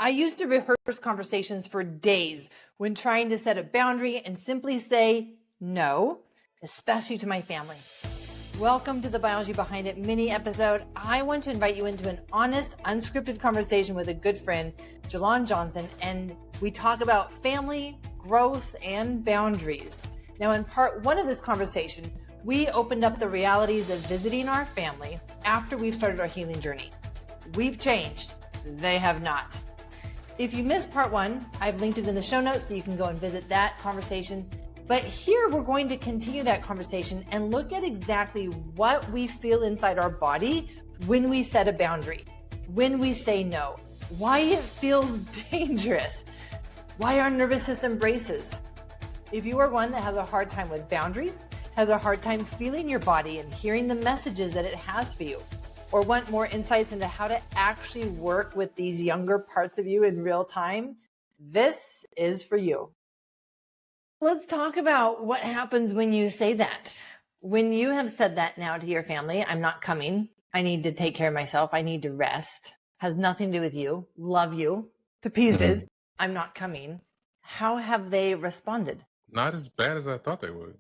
I used to rehearse conversations for days when trying to set a boundary and simply say no, especially to my family. Welcome to the Biology Behind It mini episode. I want to invite you into an honest, unscripted conversation with a good friend, Jalon Johnson, and we talk about family, growth, and boundaries. Now, in part one of this conversation, we opened up the realities of visiting our family after we've started our healing journey. We've changed. They have not. If you missed part one, I've linked it in the show notes so you can go and visit that conversation. But here we're going to continue that conversation and look at exactly what we feel inside our body when we set a boundary, when we say no, why it feels dangerous, why our nervous system braces. If you are one that has a hard time with boundaries, has a hard time feeling your body and hearing the messages that it has for you, or want more insights into how to actually work with these younger parts of you in real time, this is for you. Let's talk about what happens when you say that. When you have said that now to your family, I'm not coming, I need to take care of myself, I need to rest, has nothing to do with you, love you to pieces, I'm not coming. How have they responded? Not as bad as I thought they would.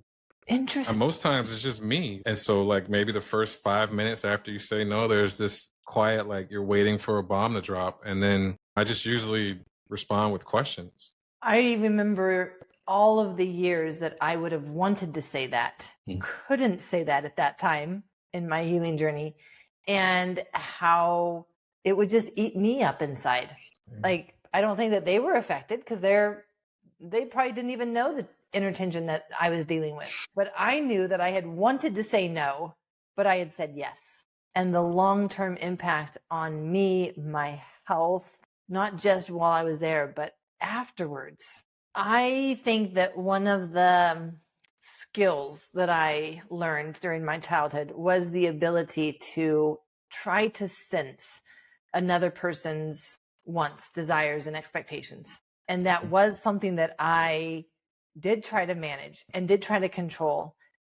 Interesting. Most times it's just me. And so like maybe the first 5 minutes after you say no, there's this quiet, like you're waiting for a bomb to drop. And then I just usually respond with questions. I remember all of the years that I would have wanted to say that, couldn't say that at that time in my healing journey, and how it would just eat me up inside. Like, I don't think that they were affected because they probably didn't even know the inner tension that I was dealing with. But I knew that I had wanted to say no, but I had said yes. And the long-term impact on me, my health, not just while I was there, but afterwards. I think that one of the skills that I learned during my childhood was the ability to try to sense another person's wants, desires, and expectations. And that was something that I did try to manage and did try to control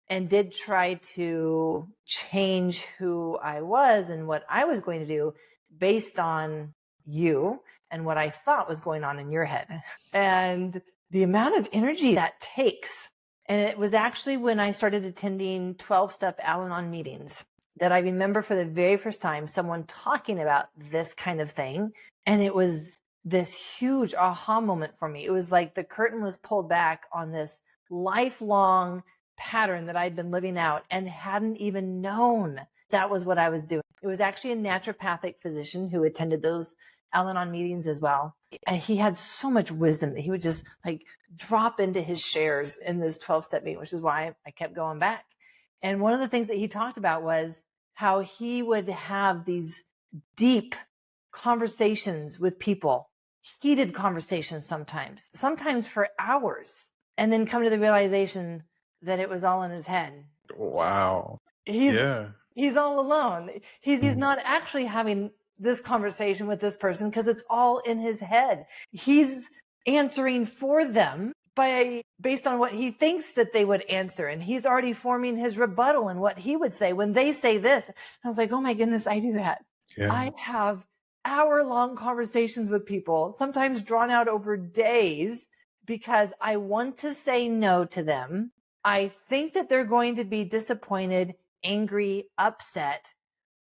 and did try to change who I was and what I was going to do based on you and what I thought was going on in your head. And the amount of energy that takes. And it was actually when I started attending 12-step Al-Anon meetings that I remember for the very first time someone talking about this kind of thing. And it was this huge aha moment for me. It was like the curtain was pulled back on this lifelong pattern that I'd been living out and hadn't even known that was what I was doing. It was actually a naturopathic physician who attended those Al-Anon meetings as well. And he had so much wisdom that he would just like drop into his shares in this 12-step meeting, which is why I kept going back. And one of the things that he talked about was how he would have these deep conversations with people, heated conversations sometimes for hours, and then come to the realization that it was all in his head. Wow. He's all alone. He's not actually having this conversation with this person because it's all in his head. He's answering for them based on what he thinks that they would answer. And he's already forming his rebuttal and what he would say when they say this. And I was like, oh my goodness, I do that. Yeah. I have hour-long conversations with people, sometimes drawn out over days, because I want to say no to them. I think that they're going to be disappointed, angry, upset.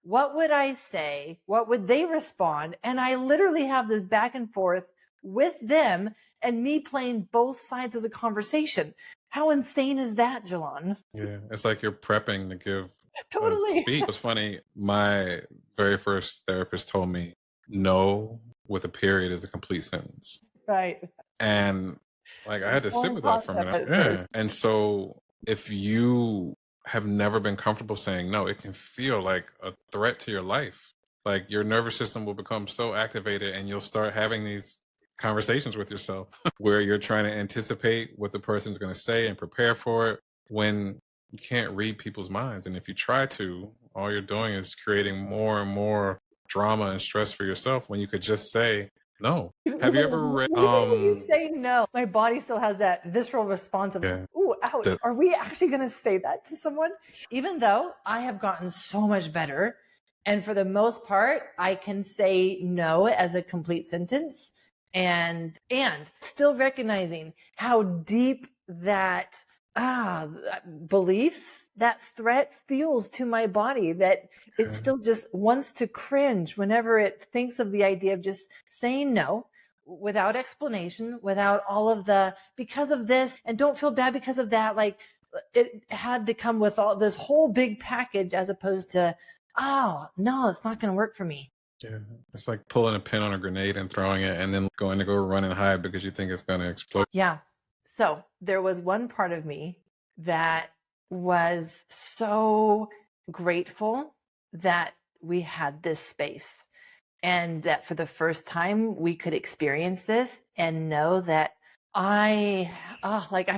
What would I say? What would they respond? And I literally have this back and forth with them and me playing both sides of the conversation. How insane is that, Jalon? Yeah, it's like you're prepping to give totally a speech. It was funny. My very first therapist told me, no with a period is a complete sentence. Right. And like I had to sit with that for a minute. Yeah. And so if you have never been comfortable saying no, it can feel like a threat to your life. Like your nervous system will become so activated and you'll start having these conversations with yourself where you're trying to anticipate what the person's going to say and prepare for it when you can't read people's minds. And if you try to, all you're doing is creating more and more drama and stress for yourself when you could just say no. Have you ever read you say no, my body still has that visceral response of ooh, ouch. Are we actually going to say that to someone? Even though I have gotten so much better And for the most part, I can say no as a complete sentence, and still recognizing how deep that beliefs, that threat feels to my body, that it still just wants to cringe whenever it thinks of the idea of just saying no without explanation, without all of the because of this and don't feel bad because of that. Like, it had to come with all this whole big package, as opposed to, oh no, it's not going to work for me. Yeah, it's like pulling a pin on a grenade and throwing it and then going to go run and hide because you think it's going to explode. Yeah. So there was one part of me that was so grateful that we had this space, and that for the first time we could experience this and know that I've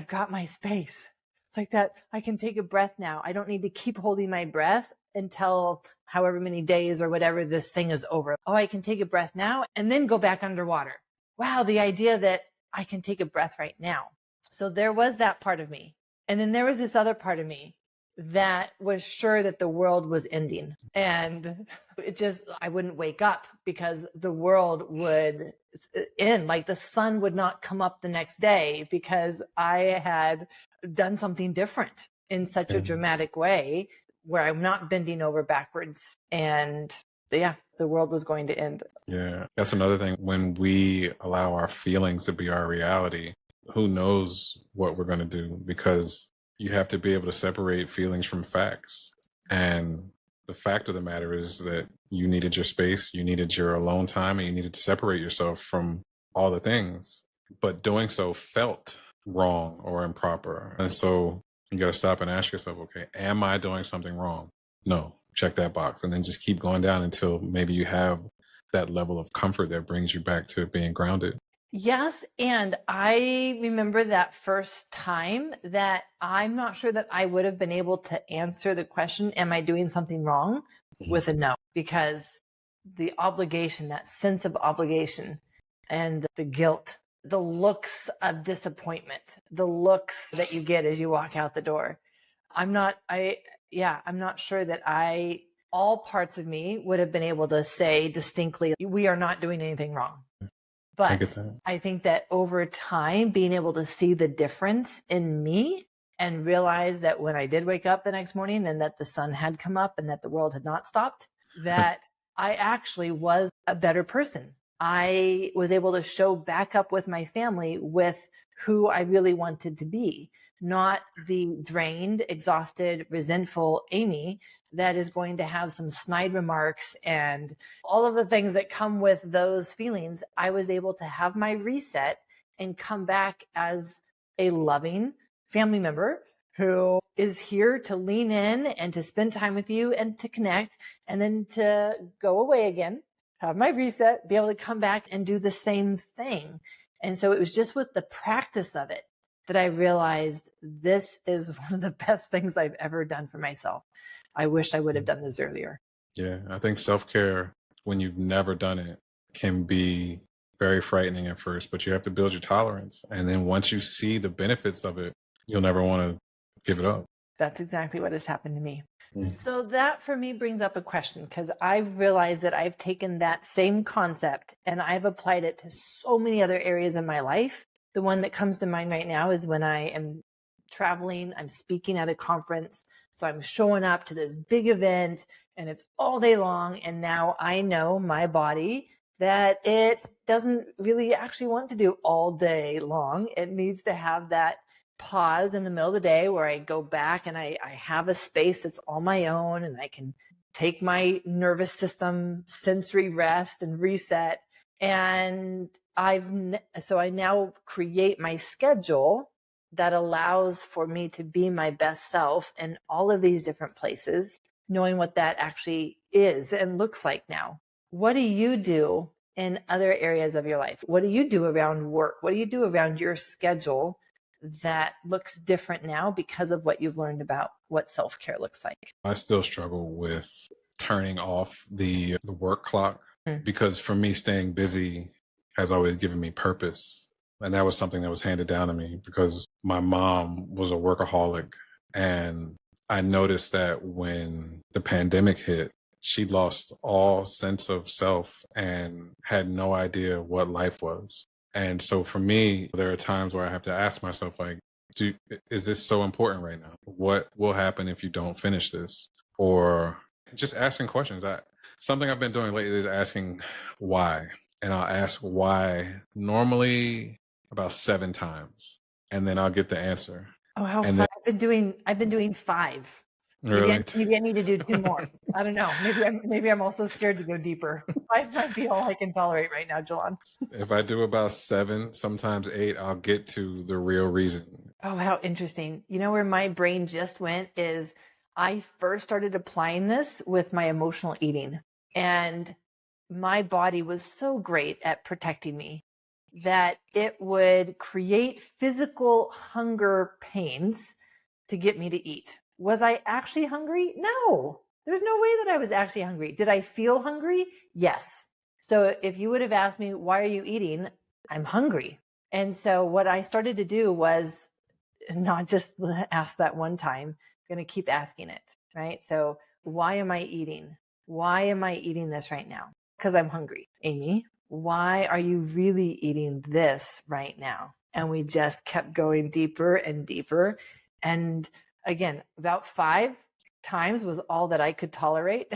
got my space. It's like that I can take a breath now. I don't need to keep holding my breath until however many days or whatever this thing is over. Oh, I can take a breath now and then go back underwater. Wow, the idea that I can take a breath right now. So there was that part of me. And then there was this other part of me that was sure that the world was ending. And I wouldn't wake up because the world would end. Like, the sun would not come up the next day because I had done something different in such a dramatic way where I'm not bending over backwards. And the world was going to end. Yeah, that's another thing. When we allow our feelings to be our reality, who knows what we're going to do, because you have to be able to separate feelings from facts. And the fact of the matter is that you needed your space, you needed your alone time, and you needed to separate yourself from all the things. But doing so felt wrong or improper. And so you got to stop and ask yourself, okay, am I doing something wrong? No, check that box. And then just keep going down until maybe you have that level of comfort that brings you back to being grounded. Yes. And I remember that first time that I'm not sure that I would have been able to answer the question, am I doing something wrong, with a no, because the obligation, that sense of obligation and the guilt, the looks of disappointment, the looks that you get as you walk out the door. I'm not sure that all parts of me would have been able to say distinctly, we are not doing anything wrong. But I think that over time, being able to see the difference in me and realize that when I did wake up the next morning and that the sun had come up and that the world had not stopped, that I actually was a better person. I was able to show back up with my family with who I really wanted to be, not the drained, exhausted, resentful Aimie that is going to have some snide remarks and all of the things that come with those feelings. I was able to have my reset and come back as a loving family member who is here to lean in and to spend time with you and to connect, and then to go away again, have my reset, be able to come back and do the same thing. And so it was just with the practice of it that I realized this is one of the best things I've ever done for myself. I wish I would have done this earlier. Yeah, I think self-care, when you've never done it, can be very frightening at first, but you have to build your tolerance. And then once you see the benefits of it, you'll never want to give it up. That's exactly what has happened to me. So that for me brings up a question, because I've realized that I've taken that same concept and I've applied it to so many other areas in my life. The one that comes to mind right now is when I am traveling, I'm speaking at a conference. So I'm showing up to this big event and it's all day long. And now I know my body that it doesn't really actually want to do all day long. It needs to have that pause in the middle of the day where I go back and I have a space that's all my own, and I can take my nervous system sensory rest and reset. And I now create my schedule that allows for me to be my best self in all of these different places, knowing what that actually is and looks like now. What do you do in other areas of your life? What do you do around work? What do you do around your schedule that looks different now because of what you've learned about what self-care looks like? I still struggle with turning off the work clock, because for me, staying busy has always given me purpose. And that was something that was handed down to me because my mom was a workaholic. And I noticed that when the pandemic hit, she lost all sense of self and had no idea what life was. And so for me, there are times where I have to ask myself, like, is this so important right now? What will happen if you don't finish this? Or just asking questions. Something I've been doing lately is asking why. And I'll ask why normally about 7 times, and then I'll get the answer. Oh, how fun. Then, I've been doing 5. Really? Maybe I need to do 2 more. I don't know. Maybe I'm also scared to go deeper. 5 might be all I can tolerate right now, Jalon. If I do about 7, sometimes 8, I'll get to the real reason. Oh, how interesting. You know where my brain just went is I first started applying this with my emotional eating, and my body was so great at protecting me that it would create physical hunger pains to get me to eat. Was I actually hungry? No, there's no way that I was actually hungry. Did I feel hungry? Yes. So if you would have asked me, why are you eating? I'm hungry. And so what I started to do was not just ask that one time, I'm going to keep asking it, right? So why am I eating? Why am I eating this right now? Because I'm hungry. Aimie, why are you really eating this right now? And we just kept going deeper and deeper. And again, about 5 times was all that I could tolerate.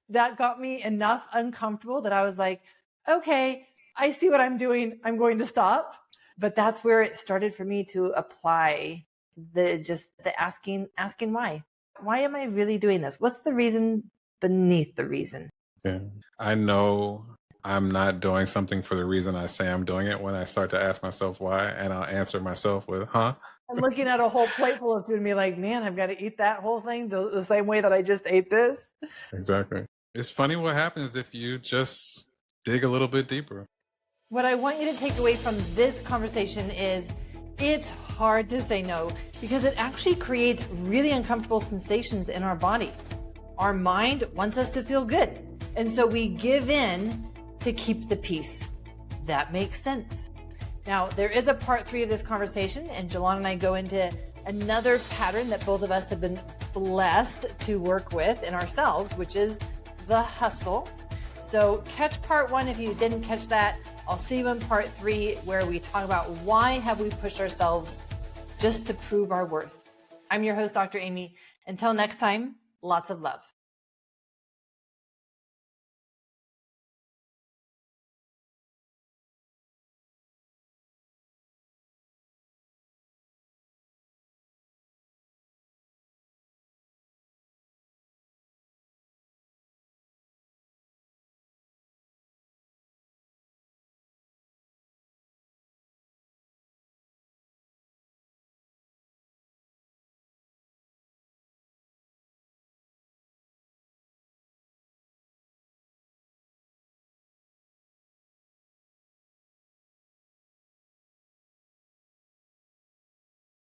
That got me enough uncomfortable that I was like, okay, I see what I'm doing. I'm going to stop. But that's where it started for me to apply the asking why. Why am I really doing this? What's the reason beneath the reason? Yeah. I know I'm not doing something for the reason I say I'm doing it when I start to ask myself why, and I'll answer myself with, huh? I'm looking at a whole plate full of food and be like, man, I've got to eat that whole thing the same way that I just ate this. Exactly. It's funny what happens if you just dig a little bit deeper. What I want you to take away from this conversation is it's hard to say no because it actually creates really uncomfortable sensations in our body. Our mind wants us to feel good. And so we give in to keep the peace. That makes sense. Now, there is a part 3 of this conversation, and Jalon and I go into another pattern that both of us have been blessed to work with in ourselves, which is the hustle. So catch part 1 if you didn't catch that. I'll see you in part 3 where we talk about why have we pushed ourselves just to prove our worth. I'm your host, Dr. Aimie. Until next time, lots of love.